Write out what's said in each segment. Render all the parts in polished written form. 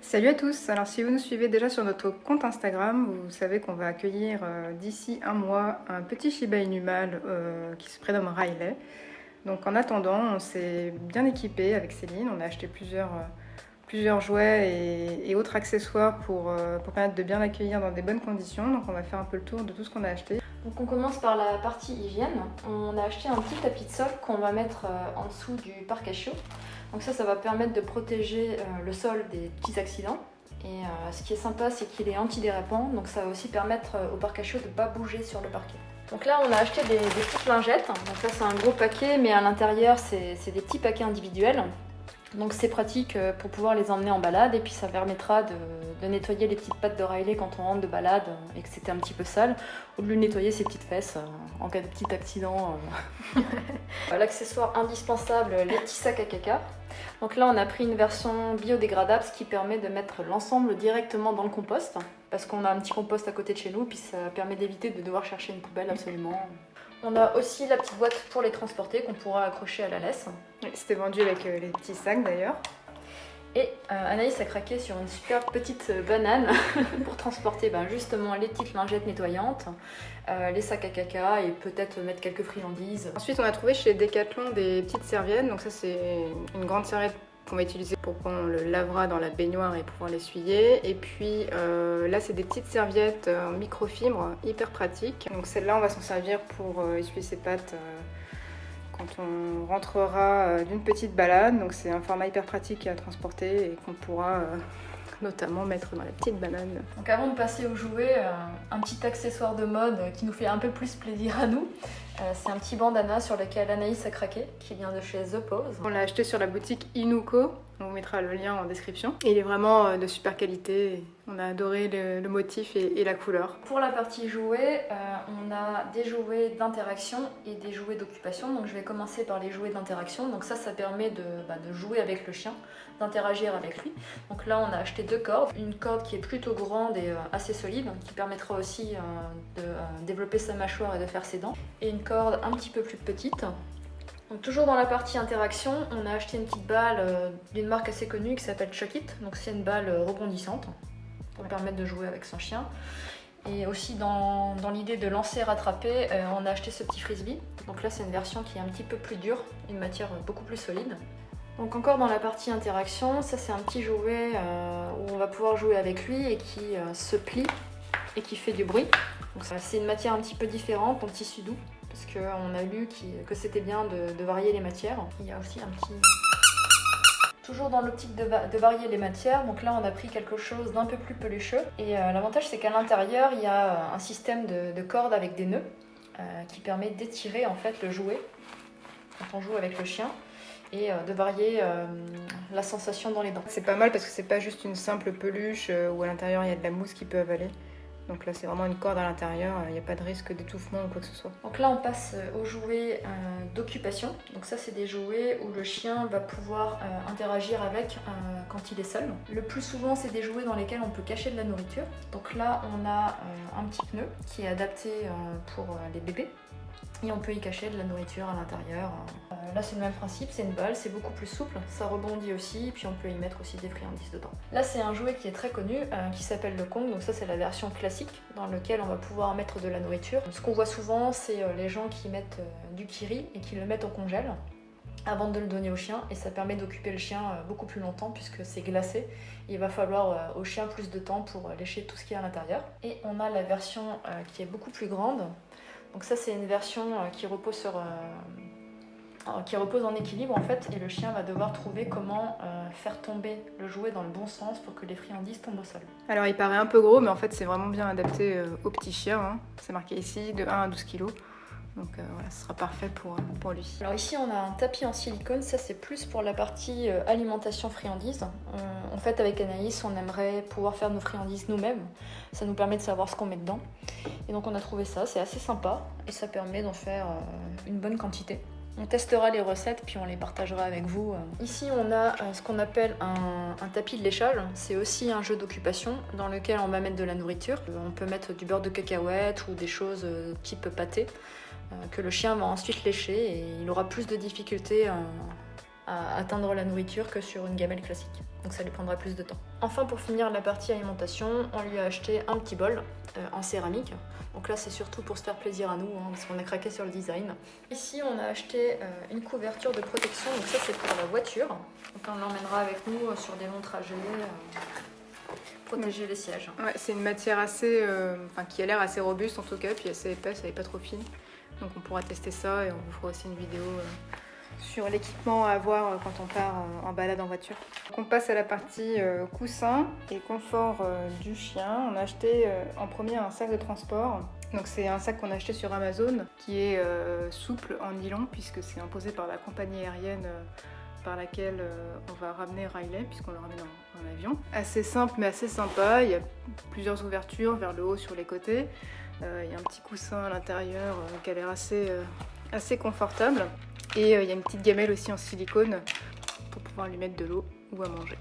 Salut à tous, alors si vous nous suivez déjà sur notre compte Instagram, vous savez qu'on va accueillir d'ici un mois un petit Shiba Inu mâle qui se prénomme Riley. Donc en attendant, on s'est bien équipé avec Céline, on a acheté plusieurs jouets et autres accessoires pour permettre de bien l'accueillir dans des bonnes conditions. Donc on va faire un peu le tour de tout ce qu'on a acheté. Donc on commence par la partie hygiène. On a acheté un petit tapis de sol qu'on va mettre en dessous du parc à chiots. Donc ça va permettre de protéger le sol des petits accidents. Et ce qui est sympa, c'est qu'il est antidérapant, donc ça va aussi permettre au parc à chiots de ne pas bouger sur le parquet. Donc là, on a acheté des petites lingettes. Donc ça, c'est un gros paquet, mais à l'intérieur, c'est des petits paquets individuels. Donc c'est pratique pour pouvoir les emmener en balade, et puis ça permettra de nettoyer les petites pattes de Riley quand on rentre de balade et que c'était un petit peu sale, ou de lui nettoyer ses petites fesses en cas de petit accident. L'accessoire indispensable, les petits sacs à caca. Donc là on a pris une version biodégradable, ce qui permet de mettre l'ensemble directement dans le compost, parce qu'on a un petit compost à côté de chez nous, puis ça permet d'éviter de devoir chercher une poubelle absolument. On a aussi la petite boîte pour les transporter qu'on pourra accrocher à la laisse. Oui, c'était vendu avec les petits sacs d'ailleurs. Et Anaïs a craqué sur une super petite banane pour transporter justement les petites lingettes nettoyantes, les sacs à caca et peut-être mettre quelques friandises. Ensuite, on a trouvé chez Decathlon des petites serviettes. Donc ça, c'est une grande serviette qu'on va utiliser pour quand on le lavera dans la baignoire et pouvoir l'essuyer. Et puis là, c'est des petites serviettes en microfibre, hyper pratiques. Donc celle-là, on va s'en servir pour essuyer ses pattes quand on rentrera d'une petite balade. Donc c'est un format hyper pratique à transporter et qu'on pourra notamment mettre dans la petite banane. Donc avant de passer aux jouets, un petit accessoire de mode qui nous fait un peu plus plaisir à nous. C'est un petit bandana sur lequel Anaïs a craqué, qui vient de chez The Pose. On l'a acheté sur la boutique Inuko, on vous mettra le lien en description. Et il est vraiment de super qualité, on a adoré le motif et la couleur. Pour la partie jouets, on a des jouets d'interaction et des jouets d'occupation. Donc je vais commencer par les jouets d'interaction. Donc ça permet de jouer avec le chien, d'interagir avec lui. Donc là on a acheté 2 cordes, une corde qui est plutôt grande et assez solide, qui permettra aussi de développer sa mâchoire et de faire ses dents, et une corde un petit peu plus petite. Donc toujours dans la partie interaction, on a acheté une petite balle d'une marque assez connue qui s'appelle Chuck It. Donc c'est une balle rebondissante pour permettre de jouer avec son chien. Et aussi dans l'idée de lancer-rattraper, on a acheté ce petit frisbee. Donc là c'est une version qui est un petit peu plus dure, une matière beaucoup plus solide. Donc encore dans la partie interaction, ça c'est un petit jouet où on va pouvoir jouer avec lui et qui se plie et qui fait du bruit. Donc c'est une matière un petit peu différente, en tissu doux, parce qu'on a lu que c'était bien de varier les matières. Il y a aussi un petit... Toujours dans l'optique de varier les matières, donc là on a pris quelque chose d'un peu plus pelucheux. Et l'avantage c'est qu'à l'intérieur il y a un système de cordes avec des nœuds qui permet d'étirer en fait le jouet quand on joue avec le chien, et de varier la sensation dans les dents. C'est pas mal parce que c'est pas juste une simple peluche où à l'intérieur il y a de la mousse qui peut avaler. Donc là c'est vraiment une corde à l'intérieur, il n'y a pas de risque d'étouffement ou quoi que ce soit. Donc là on passe aux jouets d'occupation. Donc ça c'est des jouets où le chien va pouvoir interagir avec quand il est seul. Le plus souvent c'est des jouets dans lesquels on peut cacher de la nourriture. Donc là on a un petit pneu qui est adapté pour les bébés. Et on peut y cacher de la nourriture à l'intérieur. Là c'est le même principe, c'est une balle, c'est beaucoup plus souple, ça rebondit aussi, et puis on peut y mettre aussi des friandises dedans. Là c'est un jouet qui est très connu, qui s'appelle le Kong, donc ça c'est la version classique, dans laquelle on va pouvoir mettre de la nourriture. Ce qu'on voit souvent, c'est les gens qui mettent du kiri et qui le mettent au congèle avant de le donner au chien, et ça permet d'occuper le chien beaucoup plus longtemps puisque c'est glacé. Il va falloir au chien plus de temps pour lécher tout ce qu'il y a à l'intérieur. Et on a la version qui est beaucoup plus grande. Donc ça c'est une version qui repose en équilibre en fait, et le chien va devoir trouver comment faire tomber le jouet dans le bon sens pour que les friandises tombent au sol. Alors il paraît un peu gros, mais en fait c'est vraiment bien adapté aux petits chiens, hein. C'est marqué ici de 1 à 12 kg. Donc voilà, ce sera parfait pour lui. Alors ici on a un tapis en silicone, ça c'est plus pour la partie alimentation friandises. En fait avec Anaïs on aimerait pouvoir faire nos friandises nous-mêmes, ça nous permet de savoir ce qu'on met dedans. Et donc on a trouvé ça, c'est assez sympa et ça permet d'en faire une bonne quantité. On testera les recettes puis on les partagera avec vous. Ici on a ce qu'on appelle un tapis de léchage. C'est aussi un jeu d'occupation dans lequel on va mettre de la nourriture. On peut mettre du beurre de cacahuète ou des choses type pâté que le chien va ensuite lécher, et il aura plus de difficultés à atteindre la nourriture que sur une gamelle classique. Donc ça lui prendra plus de temps. Enfin, pour finir la partie alimentation, on lui a acheté un petit bol en céramique. Donc là, c'est surtout pour se faire plaisir à nous, hein, parce qu'on a craqué sur le design. Ici, on a acheté une couverture de protection. Donc ça, c'est pour la voiture. Donc on l'emmènera avec nous sur des longs trajets. Protéger les sièges. Ouais, c'est une matière assez, qui a l'air assez robuste en tout cas, puis assez épaisse, elle n'est pas trop fine. Donc on pourra tester ça et on vous fera aussi une vidéo sur l'équipement à avoir quand on part en balade en voiture. Donc on passe à la partie coussin et confort du chien. On a acheté en premier un sac de transport. Donc c'est un sac qu'on a acheté sur Amazon qui est souple en nylon puisque c'est imposé par la compagnie aérienne par laquelle on va ramener Riley puisqu'on le ramène en avion. Assez simple mais assez sympa, il y a plusieurs ouvertures vers le haut sur les côtés. Il y a un petit coussin à l'intérieur qui a l'air assez confortable. Et il y a une petite gamelle aussi en silicone pour pouvoir lui mettre de l'eau ou à manger.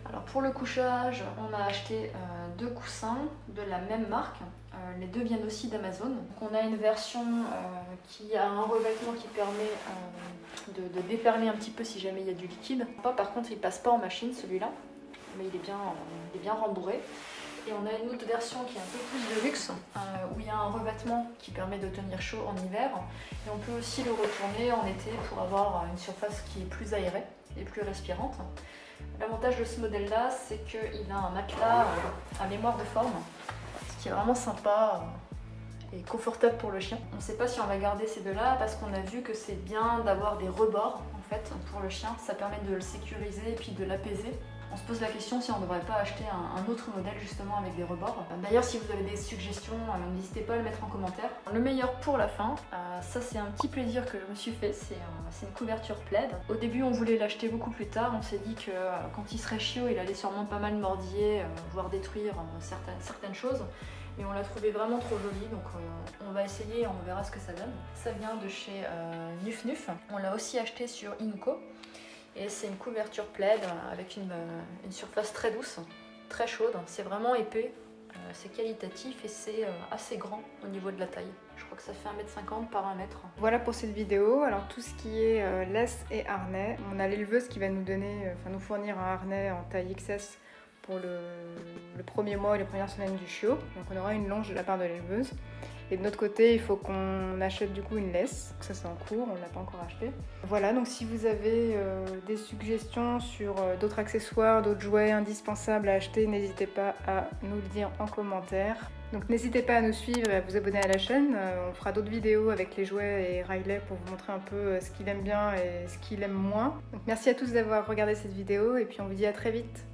Alors pour le couchage, on a acheté 2 coussins de la même marque. Les deux viennent aussi d'Amazon. Donc on a une version qui a un revêtement qui permet de déperler un petit peu si jamais il y a du liquide. Par contre, il passe pas en machine celui-là, mais il est bien rembourré. Et on a une autre version qui est un peu plus de luxe, où il y a un revêtement qui permet de tenir chaud en hiver. Et on peut aussi le retourner en été pour avoir une surface qui est plus aérée et plus respirante. L'avantage de ce modèle-là, c'est qu'il a un matelas à mémoire de forme, ce qui est vraiment sympa et confortable pour le chien. On ne sait pas si on va garder ces deux-là parce qu'on a vu que c'est bien d'avoir des rebords en fait pour le chien. Ça permet de le sécuriser et puis de l'apaiser. On se pose la question si on ne devrait pas acheter un autre modèle justement avec des rebords. D'ailleurs, si vous avez des suggestions, n'hésitez pas à le mettre en commentaire. Le meilleur pour la fin, ça c'est un petit plaisir que je me suis fait, c'est une couverture plaid. Au début, on voulait l'acheter beaucoup plus tard, on s'est dit que quand il serait chiot, il allait sûrement pas mal mordiller, voire détruire certaines choses. Mais on l'a trouvé vraiment trop joli, donc on va essayer et on verra ce que ça donne. Ça vient de chez Nuf Nuf. On l'a aussi acheté sur Inuko. Et c'est une couverture plaid avec une surface très douce, très chaude. C'est vraiment épais, c'est qualitatif et c'est assez grand au niveau de la taille. Je crois que ça fait 1,50 m par 1 m. Voilà pour cette vidéo. Alors tout ce qui est laisse et harnais, on a l'éleveuse qui va nous fournir un harnais en taille XS pour le premier mois et les premières semaines du chiot. Donc on aura une longe de la part de l'éleveuse. Et de notre côté, il faut qu'on achète du coup une laisse. Ça c'est en cours, on ne l'a pas encore acheté. Voilà, donc si vous avez des suggestions sur d'autres accessoires, d'autres jouets indispensables à acheter, n'hésitez pas à nous le dire en commentaire. Donc n'hésitez pas à nous suivre et à vous abonner à la chaîne. On fera d'autres vidéos avec les jouets et Riley pour vous montrer un peu ce qu'il aime bien et ce qu'il aime moins. Donc merci à tous d'avoir regardé cette vidéo et puis on vous dit à très vite.